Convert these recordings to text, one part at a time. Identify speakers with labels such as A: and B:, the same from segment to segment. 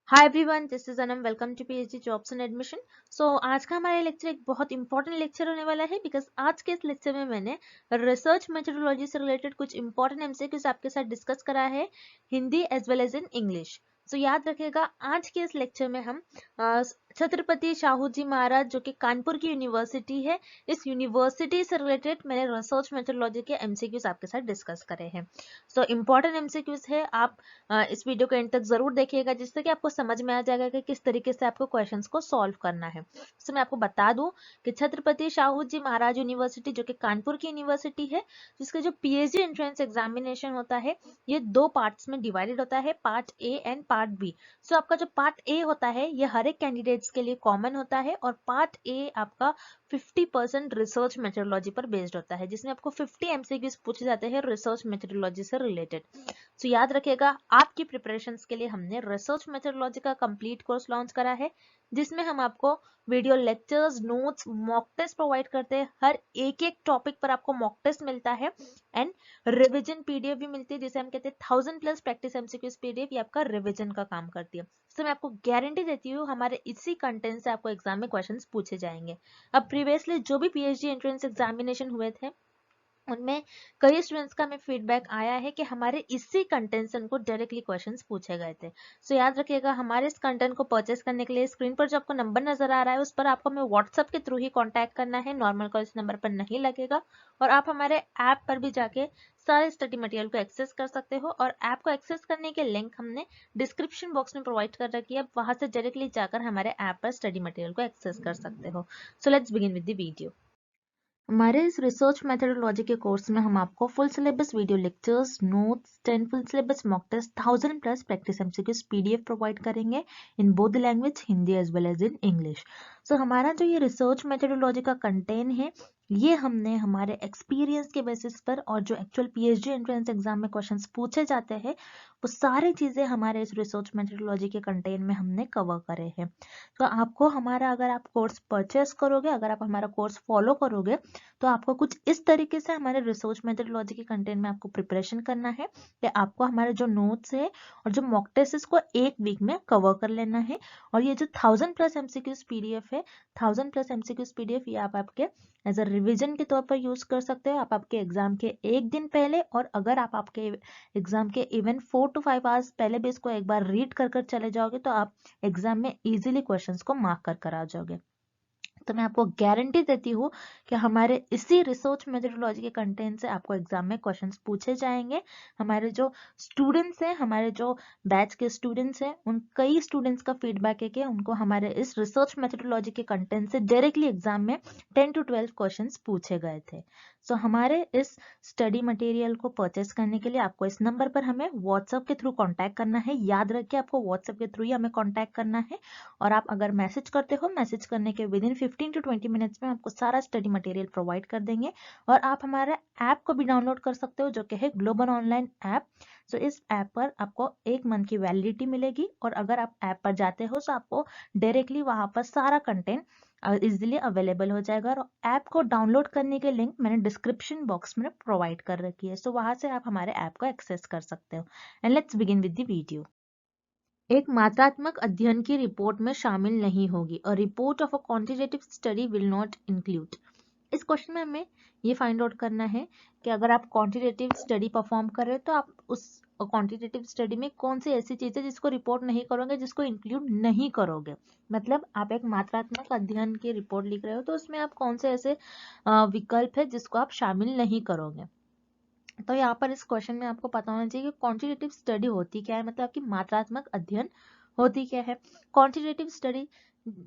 A: Hi everyone, this is Anam. Welcome to PhD jobs and admission. So आज का हमारा lecture एक बहुत इंपॉर्टेंट लेक्चर होने वाला है बिकॉज आज के इस लेक्चर में मैंने रिसर्च मेथोडोलॉजी से रिलेटेड कुछ इंपॉर्टेंट एमसीक्यूज आपके साथ डिस्कस करा है, Hindi as well as in English. So याद रखिएगा, आज के इस लेक्चर में हम छत्रपति शाहू जी महाराज जो कि कानपुर की यूनिवर्सिटी है, इस यूनिवर्सिटी से रिलेटेड मैंने रिसर्च मेथोडोलॉजी के एमसीक्यूज आपके साथ डिस्कस करे हैं। सो इंपॉर्टेंट एमसीक्यूज है, आप इस वीडियो को एंड तक जरूर देखिएगा जिससे कि आपको समझ में आ जाएगा कि किस तरीके से आपको क्वेश्चंस को सॉल्व करना है। तो मैं आपको बता दूं कि छत्रपति शाहू जी महाराज यूनिवर्सिटी जो कि कानपुर की यूनिवर्सिटी है, जिसका जो पीएचडी एंट्रेंस एग्जामिनेशन होता है ये दो पार्ट्स में डिवाइडेड होता है, part A and part B. So आपका जो पार्ट ए होता है ये हर एक कैंडिडेट्स के लिए कॉमन होता है और पार्ट ए आपका 50% रिसर्च मेथोडोलॉजी पर बेस्ड होता है, जिसमें आपको 50 एमसीक्यूज पूछे जाते हैं रिसर्च मेथोडोलॉजी से रिलेटेड। तो याद रखिएगा, आपकी प्रिपरेशंस के लिए हमने रिसर्च मेथोडोलॉजी का कंप्लीट कोर्स लॉन्च करा है, जिसमें हम आपको video lectures, notes, mock test provide करते हैं। हर एक एक टॉपिक पर आपको मॉक टेस्ट मिलता है एंड रिवीजन पीडीएफ भी मिलती है, जिसे हम कहते हैं 1000+ प्रैक्टिस एमसीक्यूज पीडीएफ। ये आपका रिवीजन का काम करती है। तो मैं आपको गारंटी देती हूँ हमारे इसी कंटेंट से आपको एग्जाम में क्वेश्चंस पूछे जाएंगे। अब प्रीवियसली जो भी पीएचडी एंट्रेंस एग्जामिनेशन हुए थे उनमें कई स्टूडेंट्स का हमें फीडबैक आया है कि हमारे इसी कंटेंट से उनको डायरेक्टली क्वेश्चंस पूछे गए थे। सो याद रखिएगा, हमारे इस कंटेंट को परचेस करने के लिए स्क्रीन पर जो आपको नंबर नजर आ रहा है उस पर आपको हमें व्हाट्सएप के थ्रू ही कांटेक्ट करना है, नॉर्मल कॉल इस नंबर पर नहीं लगेगा। और आप हमारे ऐप पर भी जाके सारे स्टडी मटेरियल को एक्सेस कर सकते हो और ऐप को एक्सेस करने के लिंक हमने डिस्क्रिप्शन बॉक्स में प्रोवाइड कर रखी है। वहां से डायरेक्टली जाकर हमारे ऐप पर स्टडी मटेरियल को एक्सेस कर सकते हो। So let's begin with the video. हमारे इस रिसर्च मेथोडोलॉजी के कोर्स में हम आपको full syllabus video lectures, notes, 10 full syllabus mock test, 1000+ practice MCQs PDF provide करेंगे in both language, Hindi as well as in English. So हमारा जो ये रिसर्च मेथोडोलॉजी का कंटेंट है ये हमने हमारे एक्सपीरियंस के बेसिस पर और जो एक्चुअल पीएचडी एंट्रेंस एग्जाम में क्वेश्चंस पूछे जाते हैं वो सारी चीजें हमारे इस रिसर्च मेथोडोलॉजी के कंटेंट में हमने कवर करे हैं। तो आपको हमारा, अगर आप कोर्स परचेस करोगे, अगर आप हमारा कोर्स फॉलो करोगे तो आपको कुछ इस तरीके से हमारे रिसर्च मेथोडोलॉजी के कंटेंट में आपको प्रिपरेशन करना है कि आपको हमारे जो नोट्स है और जो मॉक टेस्ट इसको एक वीक में कवर कर लेना है। और ये जो 1000+ एमसीक्यूज पीडीएफ है, 1000+ एमसीक्यूज पीडीएफ ये आप आपके एज अ रिविजन के तौर पर यूज कर सकते हो। आप आपके एग्जाम के एक दिन पहले, और अगर आप आपके एग्जाम के इवन 4 to 5 आवर्स पहले भी इसको एक बार रीड कर कर चले जाओगे तो आप एग्जाम में इजीली क्वेश्चंस को मार्क कर कर आ जाओगे। तो मैं आपको गारंटी देती हूँ कि हमारे इसी रिसर्च मेथोडोलॉजी के कंटेंट से आपको एग्जाम में क्वेश्चंस पूछे जाएंगे। हमारे जो स्टूडेंट्स हैं, हमारे जो बैच के स्टूडेंट्स हैं, उन कई स्टूडेंट्स का फीडबैक है कि उनको हमारे इस रिसर्च मेथोडोलॉजी के कंटेंट से डायरेक्टली एग्जाम में 10 to 12 क्वेश्चंस पूछे गए थे। सो हमारे इस स्टडी मटेरियल को परचेस करने के लिए आपको इस नंबर पर हमें व्हाट्सएप के थ्रू कॉन्टैक्ट करना है। याद रखिए, आपको व्हाट्सएप के थ्रू ही हमें कॉन्टैक्ट करना है। और आप अगर मैसेज करते हो, मैसेज करने के विद इन 15 to 20 मिनट्स में आपको सारा स्टडी मटेरियल प्रोवाइड कर देंगे। और आप हमारे ऐप को भी डाउनलोड कर सकते हो जो कि है ग्लोबल ऑनलाइन ऐप। सो इस ऐप पर आपको 1 मंथ की वैलिडिटी मिलेगी और अगर आप ऐप पर जाते हो तो आपको डायरेक्टली वहां पर सारा कंटेंट इजिली अवेलेबल हो जाएगा। और ऐप को डाउनलोड करने के लिंक मैंने डिस्क्रिप्शन बॉक्स में प्रोवाइड कर रखी है। सो वहां से आप हमारे ऐप को एक्सेस कर सकते हो। And let's begin with the video. एक मात्रात्मक अध्ययन की रिपोर्ट में शामिल नहीं होगी। A report of a quantitative study will not include. इस क्वेश्चन में हमें ये फाइंड आउट करना है कि अगर आप क्वांटिटेटिव स्टडी परफॉर्म कर रहे हो तो आप उस क्वांटिटेटिव स्टडी में कौन सी ऐसी चीज है जिसको रिपोर्ट नहीं करोगे, जिसको इंक्लूड नहीं करोगे। मतलब आप एक मात्रात्मक अध्ययन की रिपोर्ट लिख रहे हो तो उसमें आप कौन से ऐसे विकल्प है जिसको आप शामिल नहीं करोगे। तो यहाँ पर इस क्वेश्चन में आपको पता होना चाहिए कि क्वांटिटेटिव स्टडी होती क्या है, मतलब आपकी मात्रात्मक अध्ययन होती क्या है। क्वांटिटेटिव स्टडी,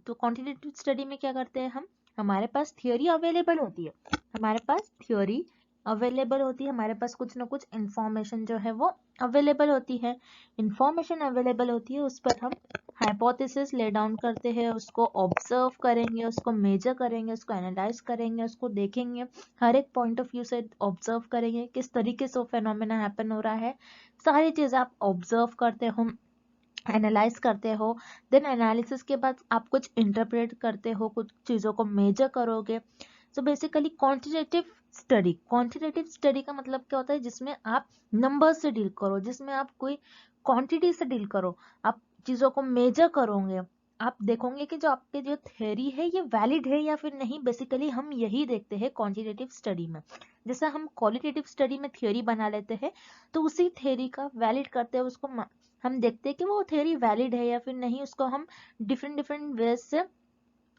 A: तो क्वांटिटेटिव स्टडी में क्या करते हैं हम, हमारे पास थियोरी अवेलेबल होती है, हमारे पास थियोरी अवेलेबल होती है, हमारे पास कुछ ना कुछ इंफॉर्मेशन जो है वो अवेलेबल होती है। इंफॉर्मेशन अवेलेबल होती है, उस पर हम हाइपोथेसिस ले डाउन करते हैं, उसको ऑब्जर्व करेंगे, उसको मेजर करेंगे, उसको एनालाइज करेंगे, उसको देखेंगे, हर एक पॉइंट ऑफ व्यू से ऑब्जर्व करेंगे किस तरीके से फेनोमेना हैपन हो रहा है। सारी चीजें आप ऑब्जर्व करते हो, एनालाइज करते हो। देन एनालिसिस के बाद आप कुछ इंटरप्रेट करते हो, कुछ चीजों को मेजर करोगे। सो बेसिकली क्वांटिटेटिव स्टडी का मतलब क्या होता है, जिसमें आप नंबर से डील करो, जिसमें आप कोई क्वांटिटी से डील करो। आप चीजों को मेजर करोगे, आप देखोगे कि जो आपके जो थ्योरी है ये वैलिड है या फिर नहीं। बेसिकली हम यही देखते हैं क्वांटिटेटिव स्टडी में। जैसे हम क्वालिटेटिव स्टडी में थ्योरी बना लेते हैं, तो उसी थ्योरी का वैलिड करते हैं उसको, हम देखते हैं कि वो थ्योरी वैलिड है या फिर नहीं। उसको हम डिफरेंट डिफरेंट वेज से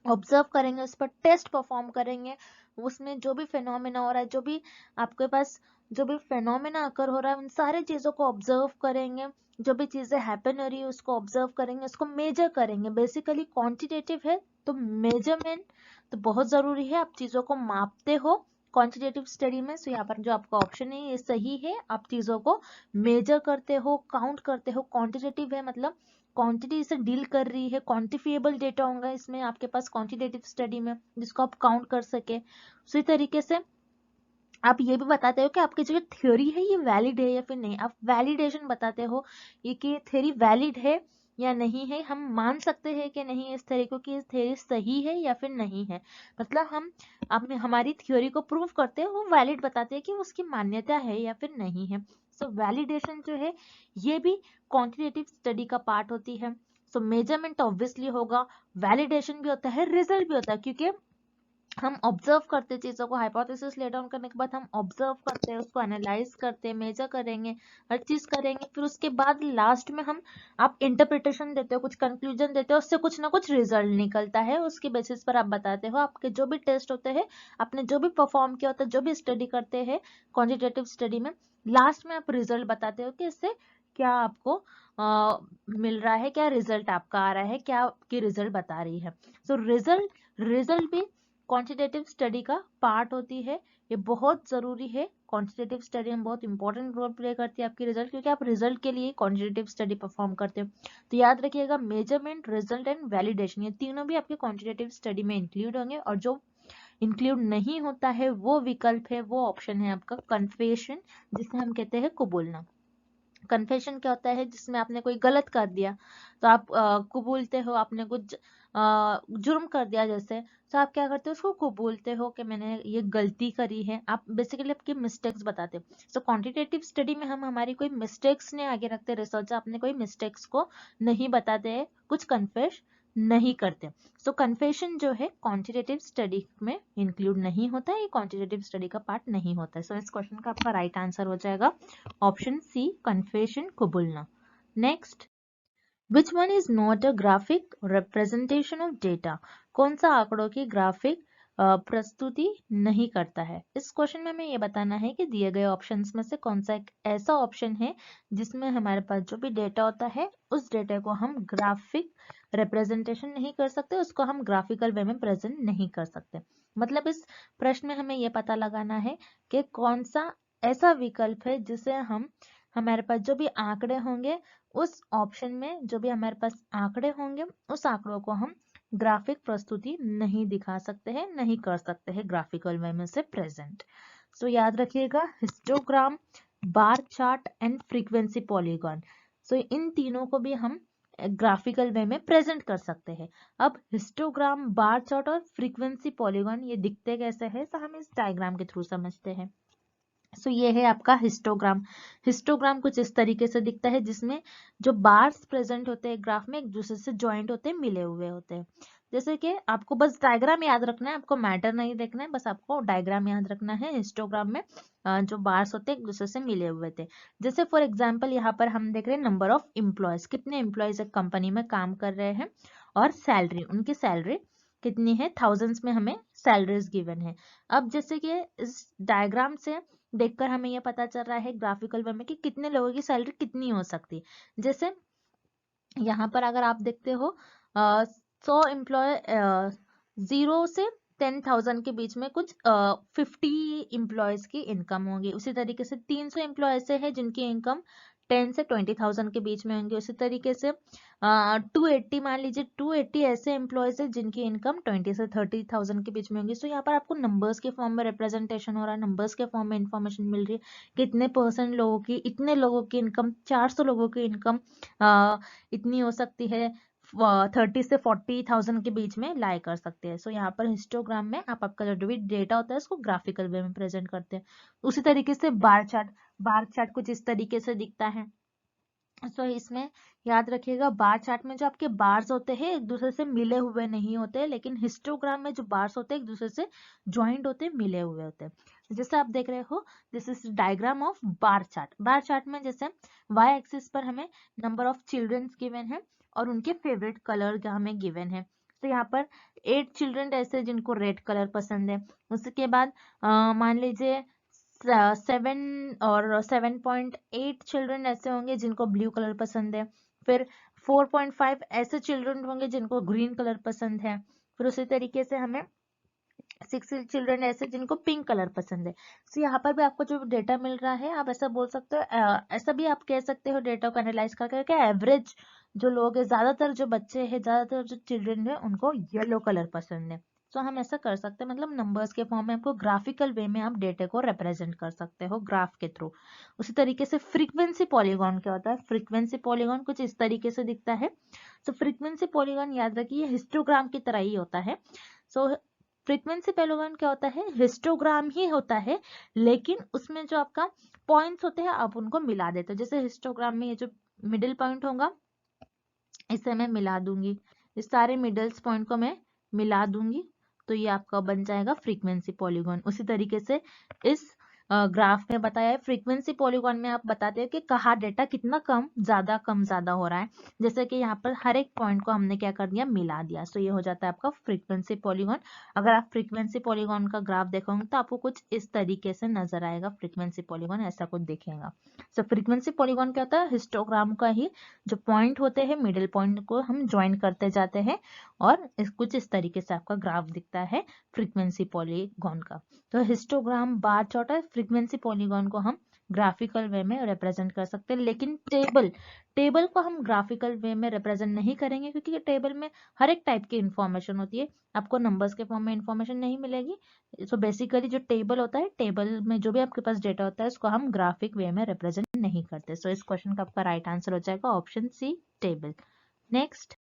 A: ऑब्जर्व करेंगे, उस पर टेस्ट परफॉर्म करेंगे, उसमें जो भी फेनोमेना हो रहा है, जो भी आपके पास जो भी फेनोमेना अकर हो रहा है, उन सारे चीजों को ऑब्जर्व करेंगे, जो भी चीजें हैपन हो रही है उसको ऑब्जर्व करेंगे, उसको मेजर करेंगे। बेसिकली क्वांटिटेटिव है तो मेजरमेंट तो बहुत जरूरी है, आप चीजों को मापते हो क्वांटिटेटिव स्टडी में। सो यहाँ पर जो आपका ऑप्शन है ये सही है, आप चीजों को मेजर करते हो, काउंट करते हो। क्वांटिटेटिव है मतलब क्वांटिटी से डील कर रही है, क्वांटिफिएबल डेटा होगा इसमें आपके पास क्वांटिटेटिव स्टडी में, जिसको आप काउंट कर सके। उसी तरीके से आप ये भी बताते हो कि आपकी जो थ्योरी है ये वैलिड है या फिर नहीं। आप वैलिडेशन बताते हो ये कि थ्योरी वैलिड है या नहीं है, हम मान सकते हैं कि नहीं इस थ्योरी को, कि इस थ्योरी सही है या फिर नहीं है। मतलब हम अपने हमारी थ्योरी को प्रूव करते हैं, वो वैलिड बताते हैं कि उसकी मान्यता है या फिर नहीं है। सो वैलिडेशन जो है ये भी क्वांटिटेटिव स्टडी का पार्ट होती है। सो मेजरमेंट ऑब्वियसली होगा, वैलिडेशन भी होता है, रिजल्ट भी होता है, क्योंकि हम ऑब्जर्व करते हैं चीजों को, हाइपोथेसिस ले डाउन करने के बाद हम ऑब्जर्व करते हैं, उसको एनालाइज करते हैं, मेजर करेंगे, हर चीज करेंगे, फिर उसके बाद लास्ट में हम आप इंटरप्रिटेशन देते हो, कुछ कंक्लूजन देते हो, उससे कुछ ना कुछ रिजल्ट निकलता है, उसके बेसिस पर आप बताते हो आपके जो भी टेस्ट होते हैं, आपने जो भी परफॉर्म किया होता है, जो भी स्टडी करते हैं क्वांटिटेटिव स्टडी में, लास्ट में आप रिजल्ट बताते हो कि इससे क्या आपको मिल रहा है, क्या रिजल्ट आपका आ रहा है, क्या आपकी रिजल्ट बता रही है। सो रिजल्ट भी क्वांटिटेटिव स्टडी का पार्ट होती है, ये बहुत जरूरी है। क्वांटिटेटिव स्टडी में बहुत इंपॉर्टेंट रोल प्ले करती है आपकी रिजल्ट, क्योंकि आप रिजल्ट के लिए क्वांटिटेटिव स्टडी परफॉर्म करते हो। तो याद रखिएगा मेजरमेंट, रिजल्ट एंड वैलिडेशन, ये तीनों भी आपके क्वांटिटेटिव स्टडी में इंक्लूड होंगे। और जो इंक्लूड नहीं होता है वो विकल्प है, वो ऑप्शन है आपका कन्फेशन, जिसे हम कहते हैं कबूलना। कन्फेशन क्या होता है, जिसमें आपने कोई गलत कर दिया तो आप कबूलते हो, आपने कुछ जुर्म कर दिया जैसे, तो आप क्या करते हो, उसको कबूलते हो कि मैंने ये गलती करी है। आप बेसिकली आपकी मिस्टेक्स बताते हो। सो क्वांटिटेटिव स्टडी में हम हमारी कोई मिस्टेक्स ने आगे रखते, रिसर्च आपने कोई मिस्टेक्स को नहीं बताते हैं, कुछ कन्फेस नहीं करते। सो कन्फेशन जो है क्वांटिटेटिव स्टडी में इंक्लूड नहीं होता है, ये क्वांटिटेटिव स्टडी का पार्ट नहीं होता है। सो इस क्वेश्चन का आपका राइट आंसर हो जाएगा ऑप्शन सी, कन्फेशन, कुबुलना। Next, which one is not a graphic representation of data? कौन सा आंकड़ों की ग्राफिक प्रस्तुति नहीं करता है? इस क्वेश्चन में हमें ये बताना है कि दिए गए ऑप्शंस में से कौन सा एक ऐसा ऑप्शन है जिसमें हमारे पास जो भी डेटा होता है उस डेटा को हम ग्राफिक रिप्रेजेंटेशन नहीं कर सकते, उसको हम ग्राफिकल वे में प्रेजेंट नहीं कर सकते। मतलब इस प्रश्न में हमें ये पता लगाना है कि कौन सा ऐसा विकल्प है जिसे हम, हमारे पास जो भी आंकड़े होंगे उस ऑप्शन में जो भी हमारे पास आंकड़े होंगे उस आंकड़ों को हम ग्राफिक प्रस्तुति नहीं दिखा सकते हैं, नहीं कर सकते हैं ग्राफिकल वे में से प्रेजेंट। सो याद रखिएगा, histogram, bar chart and frequency polygon. So इन तीनों को भी हम ग्राफिकल वे में प्रेजेंट कर सकते हैं। अब हिस्टोग्राम, बार चार्ट और फ्रीक्वेंसी पॉलीगॉन ये दिखते कैसे हैं, तो हम इस डायग्राम के थ्रू समझते हैं। सो ये है आपका हिस्टोग्राम। हिस्टोग्राम कुछ इस तरीके से दिखता है, जिसमें जो बार्स प्रेजेंट होते हैं ग्राफ में एक दूसरे से ज्वाइंट होते हैं, मिले हुए होते हैं। जैसे कि आपको बस डायग्राम याद रखना है, आपको मैटर नहीं देखना है, बस आपको डायग्राम याद रखना है। हिस्टोग्राम में जो बार्स होते हैं एक दूसरे से मिले हुए थे। जैसे फॉर एग्जाम्पल यहाँ पर हम देख रहे हैं नंबर ऑफ एम्प्लॉयज, कितने एम्प्लॉयज एक कंपनी में काम कर रहे हैं, और सैलरी, उनकी सैलरी कितनी है, थाउजेंड्स में हमें सैलरीज गिवन है। अब जैसे कि इस डायग्राम से देखकर हमें यह पता चल रहा है ग्राफिकल वे में कि कितने लोगों की सैलरी कितनी हो सकती। जैसे यहाँ पर अगर आप देखते हो 100 एम्प्लॉय, 0 से 10,000 के बीच में कुछ 50 एम्प्लॉयज की इनकम होगी। उसी तरीके से 300 एम्प्लॉय ऐसे हैं जिनकी इनकम 10 से 20,000 के बीच में होंगे। उसी तरीके से 280, मान लीजिए 280 ऐसे एम्प्लॉयज है जिनकी इनकम 20 से 30,000 के बीच में होंगी। सो यहाँ पर आपको नंबर्स के फॉर्म में रिप्रेजेंटेशन हो रहा है, नंबर्स के फॉर्म में इंफॉर्मेशन मिल रही है, कितने परसेंट लोगों की, इतने लोगों की इनकम, 400 लोगों की इनकम इतनी हो सकती है, 30 से 40,000 के बीच में लाई कर सकते हैं। सो यहाँ पर हिस्टोग्राम में आप आपका जो भी डेटा होता है उसको ग्राफिकल वे में प्रेजेंट करते हैं। उसी तरीके से बार चार्ट, बार चार्ट कुछ इस तरीके से दिखता है। सो इसमें याद रखिएगा, बार चार्ट में जो आपके बार्स होते हैं एक दूसरे से मिले हुए नहीं होते, लेकिन हिस्टोग्राम में जो बार्स होते हैं एक दूसरे से ज्वाइंट होते हैं, मिले हुए होते हैं। जैसे आप देख रहे हो, this is diagram of bar chart. Bar chart में जैसे वाई एक्सिस पर हमें नंबर ऑफ चिल्ड्रंस गिवन है और उनके फेवरेट कलर हमें गिवन है। तो यहाँ पर 8 चिल्ड्रन ऐसे जिनको रेड कलर पसंद है। उसके बाद मान लीजिए 7 और 7.8 चिल्ड्रन ऐसे होंगे जिनको ब्लू कलर पसंद है। फिर 4.5 ऐसे चिल्ड्रन होंगे जिनको ग्रीन कलर पसंद है। फिर उसी तरीके से हमें 6 चिल्ड्रन ऐसे जिनको पिंक कलर पसंद है। तो यहाँ पर भी आपको जो डेटा मिल रहा है, आप ऐसा बोल सकते हो, ऐसा भी आप कह सकते हो डेटा को एनालाइज करके एवरेज जो लोग है, ज्यादातर जो बच्चे हैं, ज्यादातर जो चिल्ड्रन है, उनको येलो कलर पसंद है। तो हम ऐसा कर सकते हैं, मतलब नंबर्स के फॉर्म में आपको ग्राफिकल वे में आप डेटा को रिप्रेजेंट कर सकते हो ग्राफ के थ्रू। उसी तरीके से फ्रीक्वेंसी पॉलीगॉन क्या होता है? फ्रीक्वेंसी पॉलीगॉन कुछ इस तरीके से दिखता है। तो फ्रीक्वेंसी पॉलीगॉन याद रखिए हिस्टोग्राम की तरह ही होता है। सो फ्रीक्वेंसी पॉलीगॉन क्या होता है? हिस्टोग्राम ही होता है, लेकिन उसमें जो आपका पॉइंट्स होते हैं आप उनको मिला देते हो। जैसे हिस्टोग्राम में ये जो मिडिल पॉइंट होगा इसे मैं मिला दूंगी, इस सारे मिडल्स पॉइंट को मैं मिला दूंगी, तो ये आपका बन जाएगा फ्रीक्वेंसी पॉलीगॉन। उसी तरीके से इस ग्राफ में बताया है, फ्रीक्वेंसी पॉलीगॉन में आप बताते हो कि कहाँ डेटा कितना कम ज्यादा हो रहा है। जैसे कि यहाँ पर हर एक पॉइंट को हमने क्या कर दिया, मिला दिया। सो ये हो जाता है आपका फ्रीक्वेंसी पॉलीगॉन। अगर आप फ्रीक्वेंसी पॉलीगॉन का ग्राफ देखोगे तो आपको कुछ इस तरीके से नजर आएगा, फ्रीक्वेंसी पॉलीगॉन ऐसा कुछ दिखेगा। सो फ्रीक्वेंसी पॉलीगॉन क्या होता है? हिस्टोग्राम का ही जो पॉइंट होते हैं, मिडिल पॉइंट को हम ज्वाइन करते जाते हैं और कुछ इस तरीके से आपका ग्राफ दिखता है फ्रीक्वेंसी पॉलीगॉन का। तो हिस्टोग्राम बार चार्ट है, फ्रीक्वेंसी पॉलीगॉन को हम ग्राफिकल वे में रिप्रेजेंट कर सकते हैं, लेकिन टेबल को हम ग्राफिकल वे में रिप्रेजेंट नहीं करेंगे, क्योंकि टेबल में हर एक टाइप की इंफॉर्मेशन होती है, आपको नंबर्स के फॉर्म में इंफॉर्मेशन नहीं मिलेगी। सो बेसिकली जो टेबल होता है, टेबल में जो भी आपके पास डेटा होता है उसको हम ग्राफिक वे में रिप्रेजेंट नहीं करते। सो इस क्वेश्चन का आपका राइट आंसर हो जाएगा option C, table. Next,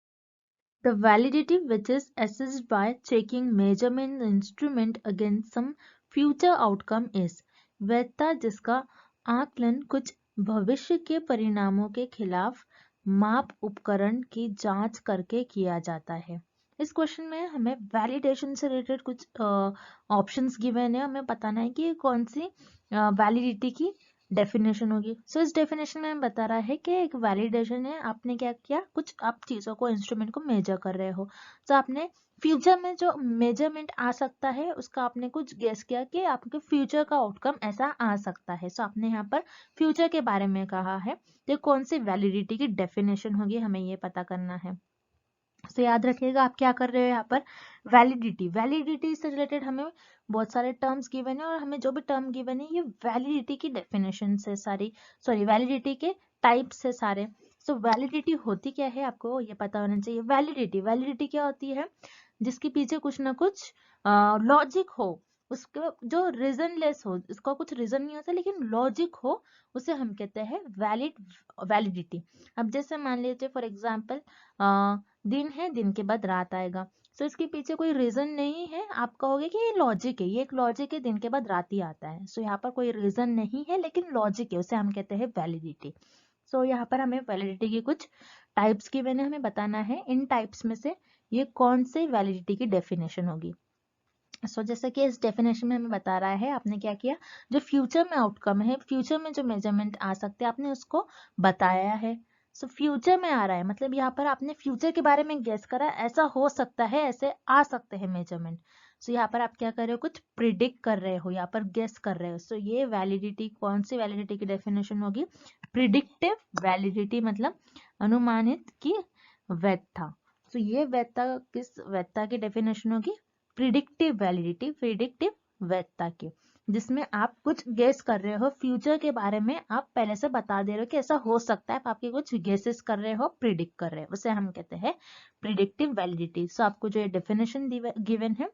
A: the validity which is assessed by checking measurement instrument against some future outcome is वैधता जिसका आकलन कुछ भविष्य के परिणामों के खिलाफ माप उपकरण की जांच करके किया जाता है। इस क्वेश्चन में हमें वैलिडेशन से रिलेटेड कुछ ऑप्शंस गिवन है, हमें बताना है कि कौन सी वैलिडिटी की डेफिनेशन होगी। सो इस डेफिनेशन में बता रहा है कि एक वैलिडेशन है, आपने क्या किया, कुछ आप चीजों को, इंस्ट्रूमेंट को मेजर कर रहे हो, तो आपने फ्यूचर में जो मेजरमेंट आ सकता है उसका आपने कुछ गेस किया कि आपके फ्यूचर का आउटकम ऐसा आ सकता है। सो आपने यहाँ पर फ्यूचर के बारे में कहा है, तो कौन सी वैलिडिटी की डेफिनेशन होगी हमें ये पता करना है। तो याद रखिएगा आप क्या कर रहे हो यहाँ पर, वैलिडिटी से रिलेटेड हमें बहुत सारे टर्म्स गिवन है, और हमें जो भी टर्म गिवन है ये वैलिडिटी की डेफिनेशन से सारी, सॉरी वैलिडिटी के टाइप से सारे। सो वैलिडिटी होती क्या है आपको ये पता होना चाहिए। वैलिडिटी क्या होती है? जिसके पीछे कुछ ना कुछ लॉजिक हो, उसका जो रीजनलेस हो, इसका कुछ रीजन नहीं होता लेकिन लॉजिक हो, उसे हम कहते हैं वैलिडिटी। अब जैसे मान लीजिए फॉर एग्जाम्पल दिन है, दिन के बाद रात आएगा, तो इसके पीछे कोई रीजन नहीं है, आप कहोगे कि ये लॉजिक है, ये एक लॉजिक है, दिन के बाद रात ही आता है। सो यहाँ पर कोई रीजन नहीं है लेकिन लॉजिक है, उसे हम कहते हैं वैलिडिटी। सो यहाँ पर हमें वैलिडिटी की कुछ टाइप्स की मैंने हमें बताना है, इन टाइप्स में से ये कौन से वैलिडिटी की डेफिनेशन होगी। सो जैसे कि इस डेफिनेशन में हमें बता रहा है, आपने क्या किया, जो फ्यूचर में आउटकम है, फ्यूचर में जो मेजरमेंट आ सकते हैं आपने उसको बताया है। सो फ्यूचर में आ रहा है मतलब यहाँ पर आपने फ्यूचर के बारे में गेस करा, ऐसा हो सकता है, ऐसे आ सकते हैं मेजरमेंट। सो यहाँ पर आप क्या कर रहे हो, कुछ प्रिडिक्ट कर रहे हो, यहाँ पर गेस कर रहे हो। सो ये वैलिडिटी, कौन सी वैलिडिटी की डेफिनेशन होगी, प्रिडिक्टिव वैलिडिटी, मतलब अनुमानित की वैधता। सो ये वैधता किस वैधता की डेफिनेशन होगी, प्रिडिक्टिव वैलिडिटी, प्रिडिक्टिव वैधता की, जिसमें आप कुछ गेस कर रहे हो फ्यूचर के बारे में, आप पहले से बता दे रहे हो कि ऐसा हो सकता है, आप आपके कुछ गेसेस कर रहे हो, प्रिडिक्ट कर रहे हो, उसे हम कहते हैं प्रिडिक्टिव वैलिडिटी। सो आपको जो डेफिनेशन गिवन है,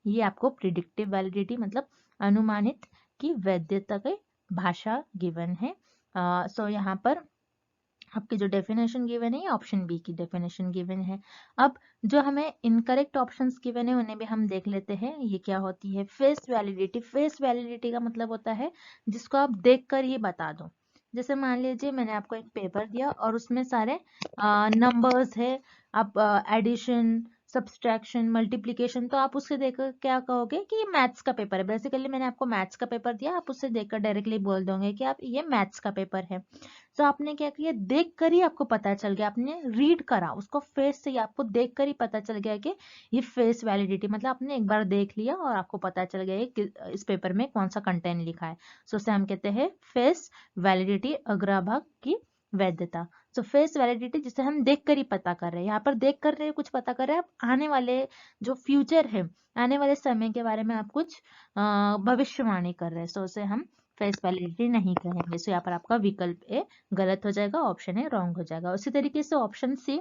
A: ये आपको प्रिडिक्टिव वैलिडिटी मतलब अनुमानित की वैधता की भाषा गिवन है। सो यहाँ पर आपकी जो डेफिनेशन गिवन है, ऑप्शन बी की डेफिनेशन गिवन है। अब जो हमें इनकरेक्ट ऑप्शंस गिवन है उन्हें भी हम देख लेते हैं, ये क्या होती है। फेस वैलिडिटी, फेस वैलिडिटी का मतलब होता है जिसको आप देखकर ही बता दो, जैसे मान लीजिए मैंने आपको एक पेपर दिया और उसमें सारे नंबर्स है, आप एडिशन, सब्सट्रैक्शन, मल्टीप्लिकेशन, तो आप उससे देखकर क्या कहोगे कि ये मैथ्स का पेपर है। बेसिकली मैंने आपको मैथ्स का पेपर दिया, आप उससे देखकर डायरेक्टली बोल दोगे कि आप ये मैथ्स का पेपर है। तो आपने क्या किया, देख कर ही आपको पता चल गया, आपने रीड करा उसको फेस से ही, आपको देख कर ही पता चल गया कि ये फेस वैलिडिटी, मतलब आपने एक बार देख लिया और आपको पता चल गया कि इस पेपर में कौन सा कंटेंट लिखा है। सो उसे हम कहते हैं फेस वैलिडिटी, अग्रभाग की वैधता। सो फेस वैलिडिटी जिसे हम देख कर ही पता कर रहे हैं, यहाँ पर देख कर रहे हैं, कुछ पता कर रहे हैं, आप आने वाले जो फ्यूचर है, आने वाले समय के बारे में आप कुछ भविष्यवाणी कर रहे हैं। सो उसे हम फेस वैलिडिटी नहीं कहेंगे। सो यहाँ पर आपका विकल्प ए गलत हो जाएगा, ऑप्शन ए रॉन्ग हो जाएगा। उसी तरीके से ऑप्शन सी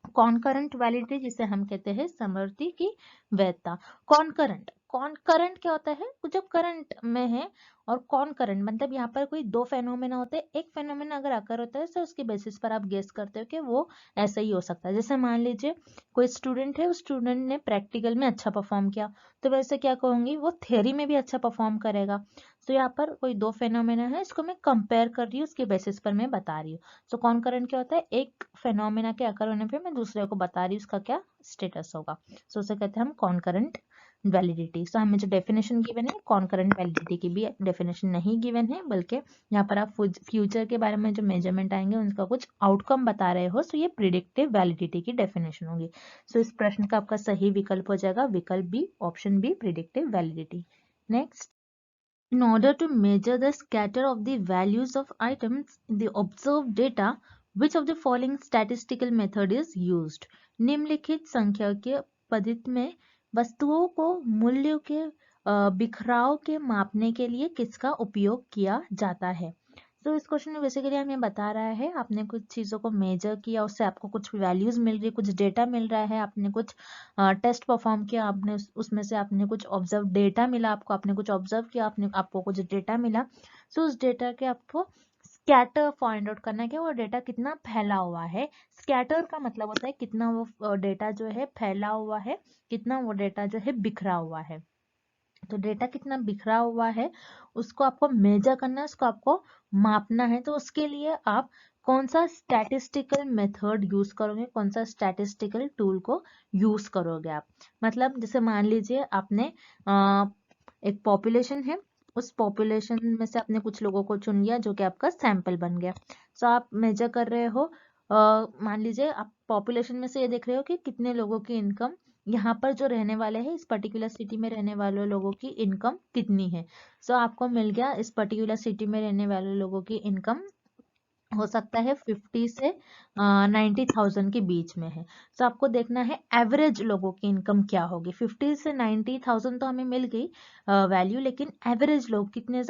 A: कॉनकरेंट वैलिडिटी, जिसे हम कहते हैं समवर्ती की वैधता। कॉनकरेंट, कॉनकरेंट क्या होता है, जो करंट में है, और कॉनकरेंट मतलब यहाँ पर कोई दो फेनोमेना होते हैं, एक फेनोमेना अगर आकर होता है तो उसके बेसिस पर आप गेस करते हो कि वो ऐसा ही हो सकता है। जैसे मान लीजिए कोई स्टूडेंट है, उस स्टूडेंट ने प्रैक्टिकल में अच्छा परफॉर्म किया, तो वैसे क्या कहूंगी, वो थ्योरी में भी अच्छा परफॉर्म करेगा। तो यहाँ पर कोई दो फेनोमेना है, इसको मैं कंपेयर कर रही हूँ, उसके बेसिस पर मैं बता रही हूँ। सो कॉनकरेंट क्या होता है, एक फेनोमेना के अकर होने पे मैं दूसरे को बता रही हूँ उसका क्या स्टेटस होगा। सो उसे कहते हैं हम कॉनकरेंट वैलिडिटी। सो हमें जो डेफिनेशन गिवन है, कॉनकरेंट वैलिडिटी की भी डेफिनेशन नहीं गिवन है, बल्कि यहाँ पर आप फ्यूचर के बारे में जो मेजरमेंट आएंगे उनका कुछ आउटकम बता रहे हो। सो ये प्रिडिक्टिव वैलिडिटी की डेफिनेशन होगी। सो इस प्रश्न का आपका सही विकल्प हो जाएगा विकल्प B, option B, predictive validity. Next, in order to measure the scatter of the values of items in the observed data, which of the following statistical method is used? निम्नलिखित सांख्यिकीय पद्धति में वस्तुओं को मूल्यों के बिखराव के मापने के लिए किसका उपयोग किया जाता है? तो इस क्वेश्चन में बेसिकली हमें बता रहा है, आपने कुछ चीज़ों को मेजर किया, उससे आपको कुछ वैल्यूज मिल रही है, कुछ डेटा मिल रहा है, आपने कुछ टेस्ट परफॉर्म किया, आपने उसमें से आपने कुछ ऑब्जर्व डेटा मिला, आपको आपने कुछ ऑब्जर्व किया, आपको कुछ डेटा मिला। सो उस डेटा के आपको स्कैटर फाइंड आउट करना है कि वो डेटा कितना फैला हुआ है। स्कैटर का मतलब होता है कितना वो डेटा जो है फैला हुआ है, कितना वो डेटा जो है बिखरा हुआ है। तो डेटा कितना बिखरा हुआ है उसको आपको मेजर करना है, उसको आपको मापना है। तो उसके लिए आप कौन सा स्टैटिस्टिकल मेथड यूज करोगे, कौन सा स्टैटिस्टिकल टूल को यूज करोगे आप। मतलब जैसे मान लीजिए आपने एक पॉपुलेशन है, उस पॉपुलेशन में से आपने कुछ लोगों को चुन लिया जो कि आपका सैंपल बन गया। सो आप मेजर कर रहे हो, मान लीजिए आप पॉपुलेशन में से ये देख रहे हो कि कितने लोगों की इनकम, यहाँ पर जो रहने वाले हैं इस पर्टिकुलर सिटी में रहने वाले लोगों की इनकम कितनी है। सो आपको मिल गया इस पर्टिकुलर सिटी में रहने वाले लोगों की इनकम हो सकता है 50 से 90,000 के बीच में है। सो आपको देखना है एवरेज लोगों की इनकम क्या होगी। 50 से 90,000 तो हमें मिल गई वैल्यू, लेकिन एवरेज लोग कितने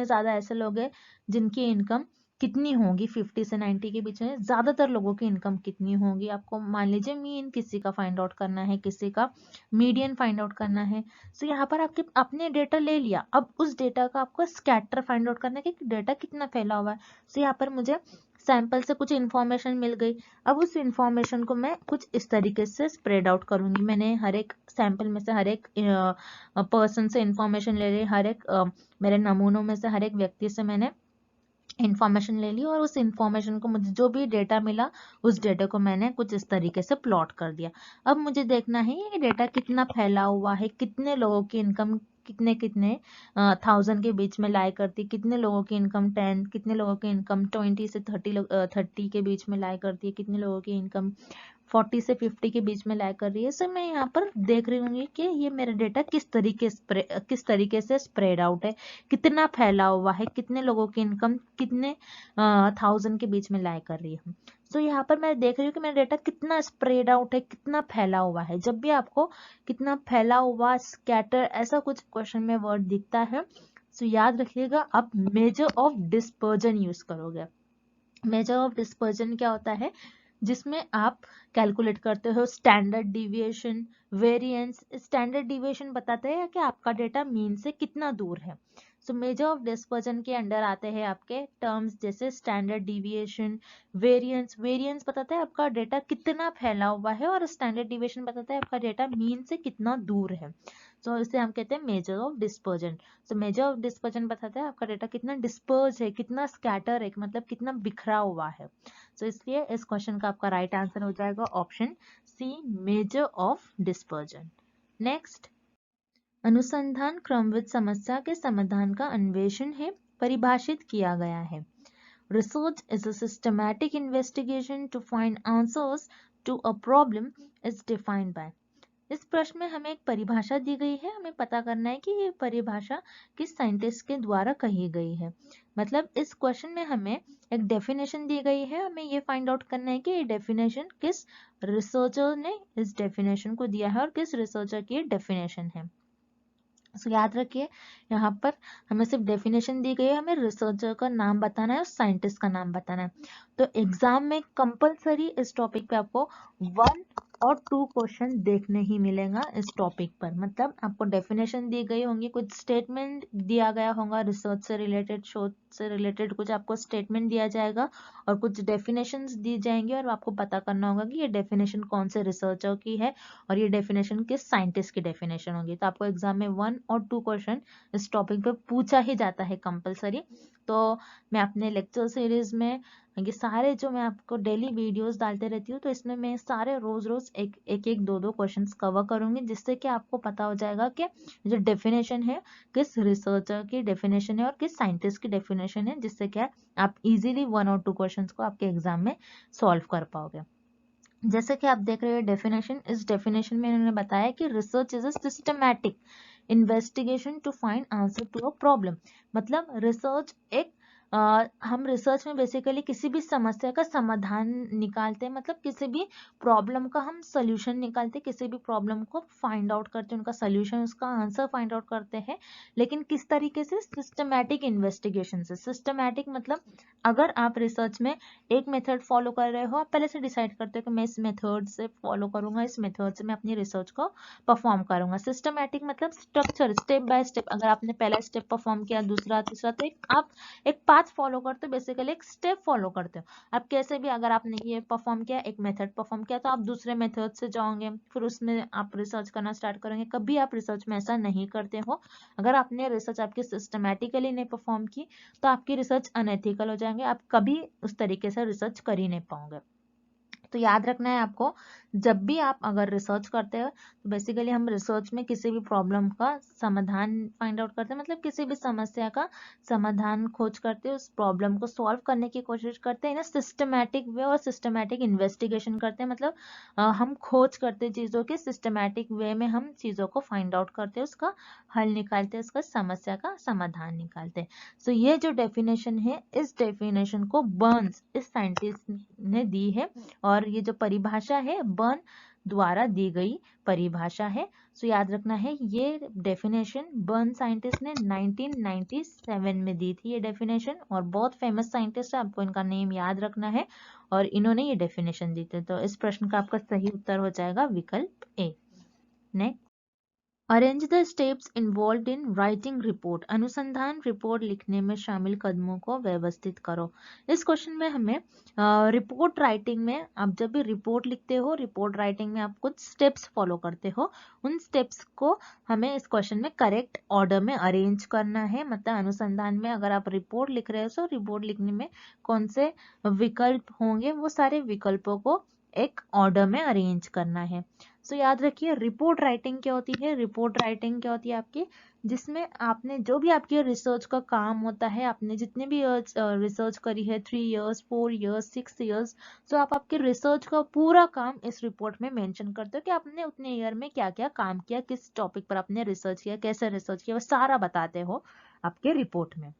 A: ज्यादा ऐसे लोग हैं जिनकी इनकम कितनी होगी 50 से 90 के बीच में, ज्यादातर लोगों की इनकम कितनी होगी। आपको मान लीजिए मीन किसी का फाइंड आउट करना है, किसी का मीडियन फाइंड आउट करना है। सो यहाँ पर आपने डेटा ले लिया, अब उस डेटा का आपको स्कैटर फाइंड आउट करना है कि डेटा कितना फैला हुआ है। सो यहाँ पर मुझे सैंपल से कुछ इन्फॉर्मेशन मिल गई, अब उस इन्फॉर्मेशन को मैं कुछ इस तरीके से स्प्रेड आउट करूंगी। मैंने हर एक सैंपल में से हर एक पर्सन से इन्फॉर्मेशन ले ली, हर एक मेरे नमूनों में से हर एक व्यक्ति से मैंने इंफॉर्मेशन ले ली, और उस इंफॉर्मेशन को मुझे जो भी डेटा मिला उस डेटा को मैंने कुछ इस तरीके से प्लॉट कर दिया। अब मुझे देखना है ये डेटा कितना फैला हुआ है, कितने लोगों की इनकम कितने कितने थाउजेंड के बीच में लाई करती, कितने लोगों की इनकम 10, कितने लोगों की इनकम 20 से 30 के बीच में लाई करती है, कितने लोगों की इनकम 40 से 50 के बीच में लाई कर रही है। सो मैं यहाँ पर देख रही हूँ कि ये मेरा डेटा किस तरीके से स्प्रेड आउट है, कितना फैला हुआ है, कितने लोगों की इनकम कितने थाउजेंड के बीच में लाई कर रही है। सो यहाँ पर मैं देख रही हूँ कि मेरा डेटा कितना स्प्रेड आउट है, कितना फैला हुआ है। जब भी आपको कितना फैला हुआ, स्कैटर, ऐसा कुछ क्वेश्चन में वर्ड दिखता है, सो याद रखिएगा आप मेजर ऑफ डिस्पर्जन यूज करोगे। मेजर ऑफ डिस्पर्जन क्या होता है, जिसमें आप कैलकुलेट करते हो standard deviation, variance. Standard deviation बताते हैं कि आपका डेटा मीन से कितना दूर है। सो मेजर ऑफ डिस्पर्जन के अंडर आते हैं आपके टर्म्स जैसे स्टैंडर्ड डिविएशन, वेरिएंस। वेरिएंस बताता है आपका डेटा कितना फैला हुआ है और स्टैंडर्ड डिविएशन बताता है आपका डेटा मीन से कितना दूर है। तो इसे हम कहते हैं major of dispersion. So major of dispersion बताता है आपका डेटा कितना डिस्पर्ज है, कितना स्कैटर है, मतलब कितना बिखरा हुआ है। सो इसलिए इस क्वेश्चन का आपका राइट आंसर हो जाएगा option C, measure of dispersion. Next, अनुसंधान क्रमविध समस्या के समाधान का अन्वेषण है, परिभाषित किया गया है। Research is a systematic investigation to find answers to a problem is defined by। इस प्रश्न में हमें एक परिभाषा दी गई है, हमें पता करना है कि ये परिभाषा किस साइंटिस्ट के द्वारा कही गई है। मतलब इस क्वेश्चन में हमें एक डेफिनेशन दी गई है, हमें ये फाइंड आउट करना है कि ये डेफिनेशन किस रिसर्चर ने इस डेफिनेशन को दिया है और किस रिसर्चर की डेफिनेशन है। तो याद रखिए यहाँ पर हमें सिर्फ डेफिनेशन दी गई है, हमें रिसर्चर का नाम बताना है और साइंटिस्ट का नाम बताना है। तो एग्जाम में कंपलसरी इस टॉपिक पे आपको 1 और 2 क्वेश्चन देखने ही मिलेगा इस टॉपिक पर। मतलब आपको डेफिनेशन दी गई होंगी, कुछ स्टेटमेंट दिया गया होगा रिसर्च से रिलेटेड, शोध से रिलेटेड कुछ आपको स्टेटमेंट दिया जाएगा और कुछ डेफिनेशंस दी जाएंगी और आपको पता करना होगा कि ये डेफिनेशन कौन से रिसर्चर की है और ये डेफिनेशन किस साइंटिस्ट की डेफिनेशन होगी। तो आपको एग्जाम में 1 और 2 क्वेश्चन इस टॉपिक पे पूछा ही जाता है कंपलसरी। तो मैं अपने लेक्चर सीरीज में ये सारे जो मैं आपको डेली वीडियोस डालते रहती हूँ, तो इसमें मैं सारे रोज रोज एक 2 क्वेश्चंस कवर करूंगी, जिससे कि आपको पता हो जाएगा कि जो डेफिनेशन है किस रिसर्चर की डेफिनेशन है और किस साइंटिस्ट की डेफिनेशन है, जिससे क्या आप इजीली 1 और 2 क्वेश्चंस को आपके एग्जाम में सॉल्व कर पाओगे। जैसे कि आप देख रहे हो डेफिनेशन, इस डेफिनेशन में इन्होंने बताया कि research is a systematic investigation to find answer to a problem. मतलब रिसर्च एक हम रिसर्च में बेसिकली किसी भी समस्या का समाधान निकालते हैं, मतलब किसी भी प्रॉब्लम का हम सोल्यूशन निकालते हैं, किसी भी प्रॉब्लम को फाइंड आउट करते हैं, उनका सोल्यूशन, उसका आंसर फाइंड आउट करते हैं। लेकिन किस तरीके से? सिस्टमैटिक इन्वेस्टिगेशन से। सिस्टमैटिक मतलब अगर आप रिसर्च में एक मेथड फॉलो कर रहे हो, आप पहले से डिसाइड करते हो कि मैं इस मेथड से फॉलो करूंगा, इस मेथड से मैं अपनी रिसर्च को परफॉर्म करूंगा। सिस्टमैटिक मतलब स्ट्रक्चर, स्टेप बाय स्टेप। अगर आपने पहला स्टेप परफॉर्म किया, दूसरा, तीसरा, तो आप एक पाथ फॉलो करते हो, बेसिकली एक स्टेप फॉलो करते हो। आप कैसे भी, अगर आपने ये परफॉर्म किया, एक मेथड परफॉर्म किया, तो आप दूसरे मेथड से जाओगे, फिर उसमें आप रिसर्च करना स्टार्ट करेंगे। कभी आप रिसर्च में ऐसा नहीं करते हो। अगर आपने रिसर्च आपकी सिस्टमैटिकली नहीं परफॉर्म की, तो आपकी रिसर्च अनएथिकल हो जाएंगे, आप कभी उस तरीके से रिसर्च कर ही नहीं पाओगे। तो याद रखना है आपको, जब भी आप अगर रिसर्च करते हो, तो बेसिकली हम रिसर्च में किसी भी प्रॉब्लम का समाधान फाइंड आउट करते हैं, मतलब किसी भी समस्या का समाधान खोज करते हैं, उस प्रॉब्लम को सॉल्व करने की कोशिश करते हैं ना, सिस्टमैटिक वे और सिस्टमैटिक इन्वेस्टिगेशन करते हैं। मतलब हम खोज करते हैं चीज़ों के, सिस्टमैटिक वे में हम चीज़ों को फाइंड आउट करते हैं, उसका हल निकालते हैं, उसका समस्या का समाधान निकालते हैं। सो ये जो डेफिनेशन है, इस डेफिनेशन को बर्न्स इस साइंटिस्ट ने दी है और ये जो परिभाषा है बर्न द्वारा दी गई परिभाषा है। सो याद रखना है, ये डेफिनेशन बर्न साइंटिस्ट ने 1997 में दी थी ये डेफिनेशन, और बहुत फेमस साइंटिस्ट है, आपको इनका नेम याद रखना है, और इन्होंने ये डेफिनेशन दी थी। तो इस प्रश्न का आपका सही उत्तर हो जाएगा विकल्प A. Next, arrange the steps involve in writing report. अनुसंधान रिपोर्ट लिखने में शामिल कदमों को व्यवस्थित करो। इस क्वेश्चन में हमें रिपोर्ट राइटिंग में, आप जब भी रिपोर्ट लिखते हो, रिपोर्ट राइटिंग में आप कुछ स्टेप्स फॉलो करते हो, उन स्टेप्स को हमें इस क्वेश्चन में करेक्ट ऑर्डर में अरेंज करना है। मतलब अनुसंधान में अगर आप रिपोर्ट लिख रहे हो, तो रिपोर्ट लिखने में कौन से विकल्प होंगे, वो सारे विकल्पों को एक ऑर्डर में अरेंज करना है। सो याद रखिए, रिपोर्ट राइटिंग क्या होती है? रिपोर्ट राइटिंग क्या होती है आपकी, जिसमें आपने जो भी आपकी रिसर्च का काम होता है, आपने जितने भी रिसर्च करी है, 3 इयर्स, 4 इयर्स, 6 इयर्स, तो आप आपके रिसर्च का पूरा काम इस रिपोर्ट में मेंशन करते हो कि आपने उतने ईयर में क्या क्या काम किया, किस टॉपिक पर आपने रिसर्च किया, कैसे रिसर्च किया, वो सारा बताते हो आपके रिपोर्ट में।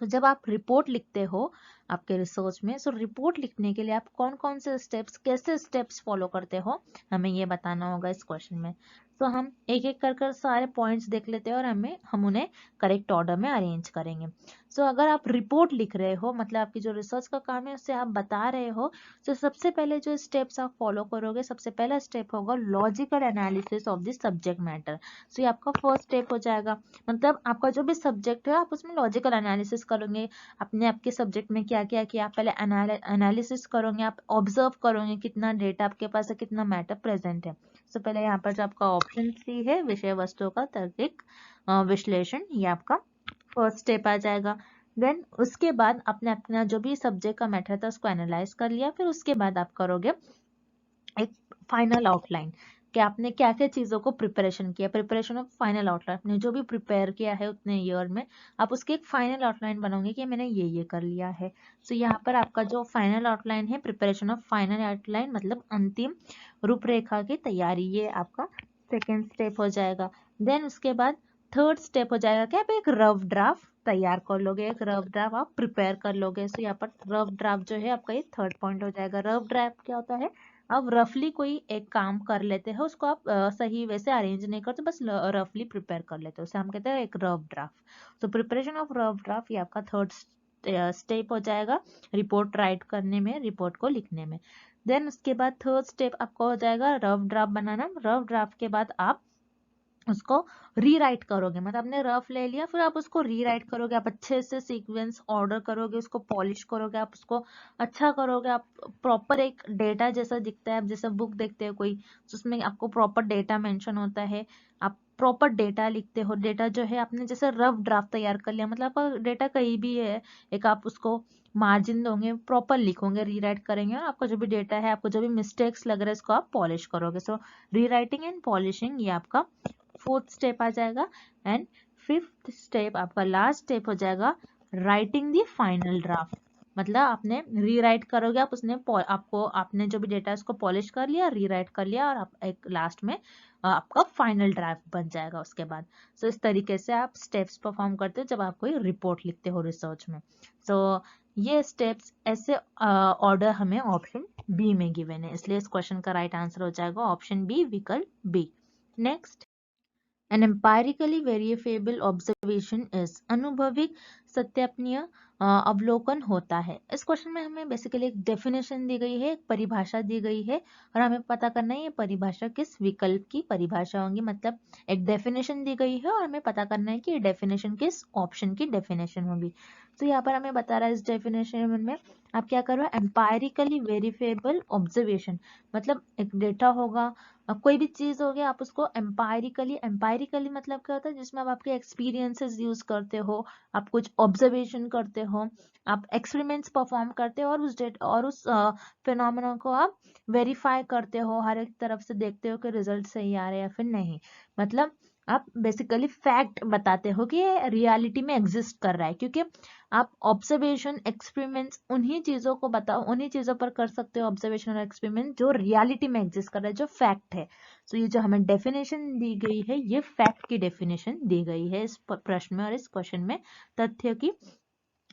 A: तो जब आप रिपोर्ट लिखते हो, आपके रिसर्च में। सो रिपोर्ट लिखने के लिए आप कौन कौन से स्टेप्स, कैसे स्टेप्स फॉलो करते हो, हमें ये बताना होगा इस क्वेश्चन में। तो हम एक एक कर सारे पॉइंट्स देख लेते हैं और हम उन्हें करेक्ट ऑर्डर में अरेंज करेंगे। सो अगर आप रिपोर्ट लिख रहे हो, मतलब आपकी जो रिसर्च का काम है उससे आप बता रहे हो, तो सबसे पहले जो स्टेप्स आप फॉलो करोगे, सबसे पहला स्टेप होगा logical analysis of the subject matter. So ये आपका फर्स्ट स्टेप हो जाएगा। मतलब आपका जो भी सब्जेक्ट है आप उसमें लॉजिकल एनालिसिस करोगे, अपने आपके सब्जेक्ट में क्या क्या किया, आप पहले एनालिसिस करोगे, आप ऑब्जर्व करोगे कितना डेटा आपके पास है, कितना मैटर प्रेजेंट है। तो पहले यहाँ पर जो आपका ऑप्शन सी है, विषय वस्तु का तार्किक विश्लेषण, ये आपका फर्स्ट स्टेप आ जाएगा। देन उसके बाद आपने अपना जो भी सब्जेक्ट का मैटर था उसको एनालाइज कर लिया, फिर उसके बाद आप करोगे एक फाइनल आउटलाइन कि आपने क्या क्या चीज़ों को प्रिपरेशन किया, प्रिपरेशन ऑफ फाइनल आउटलाइन, आपने जो भी प्रिपेयर किया है उतने ईयर में आप उसकी एक फाइनल आउटलाइन बनाओगे कि मैंने ये कर लिया है। सो यहाँ पर आपका जो फाइनल आउटलाइन है, प्रिपरेशन ऑफ फाइनल आउटलाइन मतलब अंतिम रूपरेखा की तैयारी, ये आपका सेकेंड स्टेप हो जाएगा। देन उसके बाद थर्ड स्टेप हो जाएगा कि आप एक रफ ड्राफ्ट तैयार कर लोगे, एक रफ ड्राफ्ट आप प्रिपेयर कर लोगे। सो यहाँ पर रफ ड्राफ्ट जो है आपका ये थर्ड पॉइंट हो जाएगा। रफ ड्राफ्ट क्या होता है, आप रफली कोई एक काम कर लेते हैं, उसको आप सही वैसे अरेंज नहीं करते, बस रफली प्रिपेयर कर लेते हो, उसे हम कहते हैं एक रफ ड्राफ्ट। तो प्रिपरेशन ऑफ रफ ड्राफ्ट ये आपका थर्ड स्टेप हो जाएगा रिपोर्ट राइट करने में, रिपोर्ट को लिखने में। देन उसके बाद थर्ड स्टेप आपका हो जाएगा रफ ड्राफ्ट बनाना। रफ ड्राफ्ट के बाद आप उसको रीराइट करोगे, मतलब आपने रफ ले लिया फिर आप उसको रीराइट करोगे, आप अच्छे से सीक्वेंस ऑर्डर करोगे, उसको पॉलिश करोगे, आप उसको अच्छा करोगे, आप प्रॉपर एक डेटा जैसा दिखता है। आप जैसे बुक देखते हो कोई, उसमें आपको प्रॉपर डेटा मेंशन होता है, आप प्रॉपर डेटा लिखते हो। डेटा जो है आपने जैसे रफ ड्राफ्ट तैयार कर लिया, मतलब आपका डेटा कहीं भी है, एक आप उसको मार्जिन दोगे, प्रॉपर लिखोगे, रीराइट करेंगे और आपका जो भी डेटा है, आपको जो भी मिस्टेक्स लग रहा है उसको आप पॉलिश करोगे। सो रीराइटिंग एंड पॉलिशिंग ये आपका फोर्थ स्टेप आ जाएगा। एंड फिफ्थ स्टेप आपका लास्ट स्टेप हो जाएगा राइटिंग दी फाइनल ड्राफ्ट, मतलब आपने रीराइट करोगे, आप उसने आपको आपने जो भी डेटा है उसको पॉलिश कर लिया, रीराइट कर लिया और आप एक लास्ट में आपका फाइनल ड्राफ्ट बन जाएगा उसके बाद। सो इस तरीके से आप स्टेप्स परफॉर्म करते हो जब आप कोई रिपोर्ट लिखते हो रिसर्च में। सो ये स्टेप्स ऐसे ऑर्डर हमें ऑप्शन बी में गिवन है, इसलिए इस क्वेश्चन का राइट आंसर हो जाएगा ऑप्शन बी, विकल्प B. Next, An empirically verifiable observation is अनुभविक सत्यापनीय अवलोकन होता है। इस क्वेश्चन में हमें बेसिकली एक डेफिनेशन दी गई है, एक परिभाषा दी गई है और हमें पता करना है ये परिभाषा किस विकल्प की परिभाषा होगी। मतलब एक डेफिनेशन दी गई है और हमें पता करना है कि ये डेफिनेशन किस ऑप्शन की डेफिनेशन होगी। तो यहाँ पर हमें बता रहा है इस डेफिनेशन में आप क्या करो, एम्पायरिकली वेरीफेबल ऑब्जर्वेशन, मतलब एक डेटा होगा, कोई भी चीज हो गया, आप उसको एम्पायरिकली मतलब क्या होता है, जिसमें आप आपके एक्सपीरियंसेस यूज करते हो, आप कुछ ऑब्जर्वेशन करते हो, आप एक्सपेरिमेंट्स परफॉर्म करते हो और उस फिनोमेना को आप वेरीफाई करते हो, हर एक तरफ से देखते हो कि रिजल्ट सही आ रहे हैं या फिर नहीं। मतलब आप बेसिकली फैक्ट बताते हो कि ये रियलिटी में एग्जिस्ट कर रहा है, क्योंकि आप ऑब्जर्वेशन एक्सपेरिमेंट्स उन्हीं चीजों को बताओ, उन्हीं चीजों पर कर सकते हो ऑब्जर्वेशन और एक्सपेरिमेंट जो रियलिटी में एग्जिस्ट कर रहा है, जो फैक्ट है। तो ये जो हमें डेफिनेशन दी गई है, ये फैक्ट की डेफिनेशन दी गई है इस प्रश्न में और इस क्वेश्चन में तथ्य की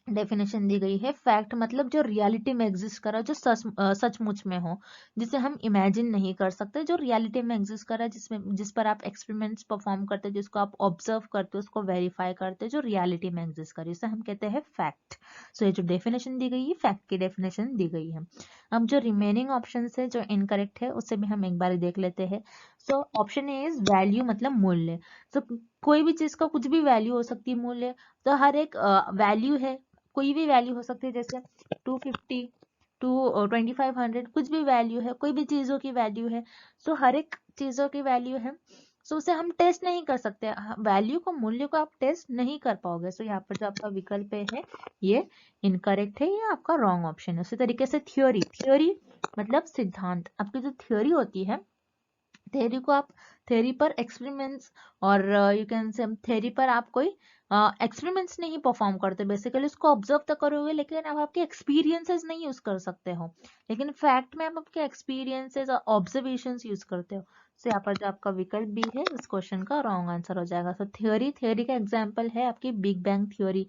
A: डेफिनेशन दी गई है। फैक्ट मतलब जो रियलिटी में एग्जिस्ट कर रहा है, जो सचमुच में हो, जिसे हम इमेजिन नहीं कर सकते, जो रियलिटी में एग्जिस्ट कर रहा है, जिस पर आप एक्सपेरिमेंट्स परफॉर्म करते हो, जिसको आप ऑब्जर्व करते हो, उसको वेरीफाई करते हो, जो रियलिटी में एग्जिस्ट कर रही है, उसे हम कहते हैं फैक्ट। सो ये जो डेफिनेशन दी गई है, फैक्ट की डेफिनेशन दी गई है। अब जो रिमेनिंग ऑप्शन है जो इनकरेक्ट है उसे भी हम एक बार देख लेते हैं। So option A is value, मतलब मूल्य। सो कोई भी चीज का कुछ भी वैल्यू हो सकती है, मूल्य तो हर एक वैल्यू है, कोई भी वैल्यू हो सकती है, जैसे 250 टू 2500, कुछ भी वैल्यू है, कोई भी चीजों की वैल्यू है। सो हर एक चीजों की वैल्यू है, सो उसे हम टेस्ट नहीं कर सकते, वैल्यू को, मूल्य को आप टेस्ट नहीं कर पाओगे। सो यहाँ पर जो आपका विकल्प है ये इनकरेक्ट है, ये आपका रॉन्ग ऑप्शन है। उसी तरीके से थ्योरी, थ्योरी मतलब सिद्धांत, आपकी जो थ्योरी होती है, थ्योरी को आप, थ्योरी पर एक्सपेरिमेंट्स और यू कैन से थ्योरी पर आप कोई एक्सपेरिमेंट्स नहीं परफॉर्म करते, बेसिकली उसको ऑब्जर्व तो करोगे लेकिन आप आपके एक्सपीरियंसेस नहीं यूज कर सकते हो। लेकिन फैक्ट में आप आपके एक्सपीरियंसेस और ऑब्जर्वेशंस यूज करते हो। तो यहाँ पर जो आपका विकल्प बी है इस क्वेश्चन का रॉन्ग आंसर हो जाएगा। तो थ्योरी, थ्योरी का एग्जाम्पल है आपकी बिग बैंग थ्योरी।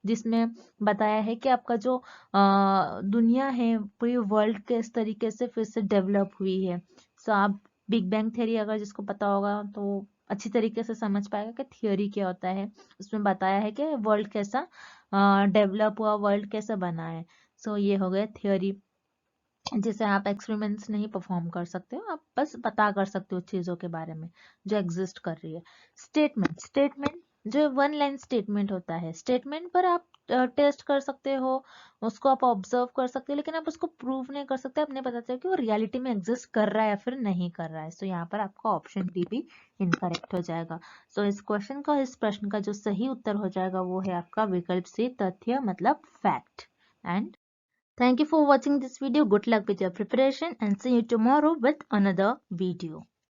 A: जिसमें बताया है कि आपका जो दुनिया है पूरी वर्ल्ड के इस तरीके से फिर से डेवलप हुई है। सो आप बिग बैंग थ्योरी अगर जिसको पता होगा तो अच्छी तरीके से समझ पाएगा कि थियोरी क्या होता है। उसमें बताया है कि वर्ल्ड कैसा डेवलप हुआ, वर्ल्ड कैसा बना है। सो ये हो गया थियोरी, जिसे आप एक्सपेरिमेंट्स नहीं परफॉर्म कर सकते हो, आप बस पता कर सकते हो चीज़ों के बारे में जो एग्जिस्ट कर रही है। स्टेटमेंट, स्टेटमेंट जो वन लाइन स्टेटमेंट होता है, स्टेटमेंट पर आप टेस्ट कर सकते हो, उसको आप ऑब्जर्व कर सकते हो, लेकिन आप उसको प्रूव नहीं कर सकते, अपने पता चले कि वो रियलिटी में एग्जिस्ट कर रहा है या फिर नहीं कर रहा है। सो यहाँ पर आपका ऑप्शन डी भी इनकरेक्ट हो जाएगा। सो इस क्वेश्चन का, इस प्रश्न का जो सही उत्तर हो जाएगा वो है आपका विकल्प सी, तथ्य मतलब fact. And thank you for watching this video. Good luck with your preparation and see you tomorrow with another video.